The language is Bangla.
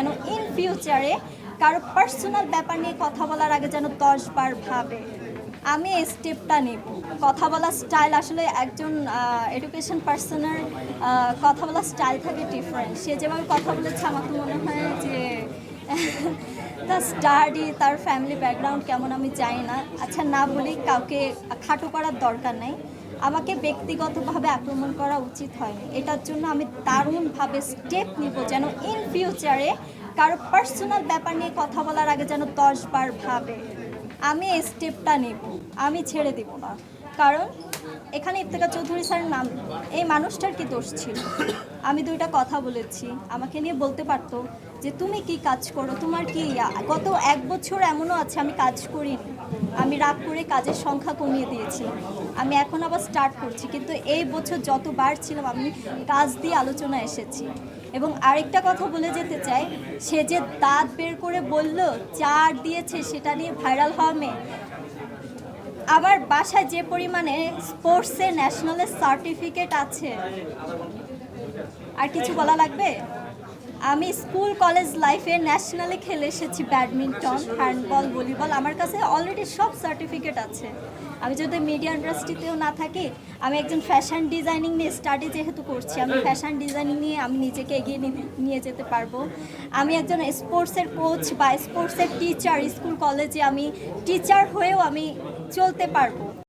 যেন ইন ফিউচারে কারো পার্সোনাল ব্যাপার নিয়ে কথা বলার আগে যেন 10 বার ভাবে। আমি এই স্টেপটা নেব। কথা বলার স্টাইল আসলে একজন এডুকেশন পার্সনের কথা বলার স্টাইল থাকে ডিফারেন্ট। সে যেভাবে কথা বলেছে আমার তো মনে হয় যে তার স্টাডি, তার ফ্যামিলি ব্যাকগ্রাউন্ড কেমন আমি জানি না। আচ্ছা, না বলি, কাউকে খাটো করার দরকার নেই। আমাকে ব্যক্তিগতভাবে আক্রমণ করা উচিত হয়নি। এটার জন্য আমি দারুণভাবে স্টেপ নিব যেন ইন ফিউচারে কারো পার্সোনাল ব্যাপার নিয়ে কথা বলার আগে যেন 10 বার ভাবে। আমি এই স্টেপটা নেব, আমি ছেড়ে দেব না। কারণ এখানে ইফতেখার চৌধুরী স্যারের নাম, এই মানুষটার কি দোষ ছিল? আমি দুইটা কথা বলেছি, আমাকে নিয়ে বলতে পারতো যে তুমি কি কাজ করো, তোমার কি গত 1 বছর এমনও আছে আমি কাজ করিনি, আমি রাগ করে কাজের সংখ্যা কমিয়ে দিয়েছি, আমি এখন আবার স্টার্ট করছি, কিন্তু এই বছর যতবার ছিলাম আমি কাজ দিয়ে আলোচনা এসেছি। এবং আরেকটা কথা বলে যেতে চাই, সে যে দাঁত বের করে বলল 4 দিয়েছে সেটা নিয়ে ভাইরাল হওয়া মেয়ে, আমার বাসায় যে পরিমাণে স্পোর্টসে ন্যাশনালের সার্টিফিকেট আছে, আর কিছু বলা লাগবে? আমি স্কুল কলেজ লাইফে ন্যাশনালে খেলে এসেছি, ব্যাডমিন্টন, হ্যান্ডবল, ভলিবল, আমার কাছে অলরেডি সব সার্টিফিকেট আছে। আমি যদি মিডিয়া ইন্ডাস্ট্রিতেও না থাকি, আমি একজন ফ্যাশন ডিজাইনিং নিয়ে স্টাডি যেহেতু করছি, আমি ফ্যাশন ডিজাইনিং নিয়ে আমি নিজেকে এগিয়ে নিয়ে যেতে পারবো। আমি একজন স্পোর্টসের কোচ বা স্পোর্টসের টিচার, স্কুল কলেজে আমি টিচার হয়েও আমি চলতে পারবো।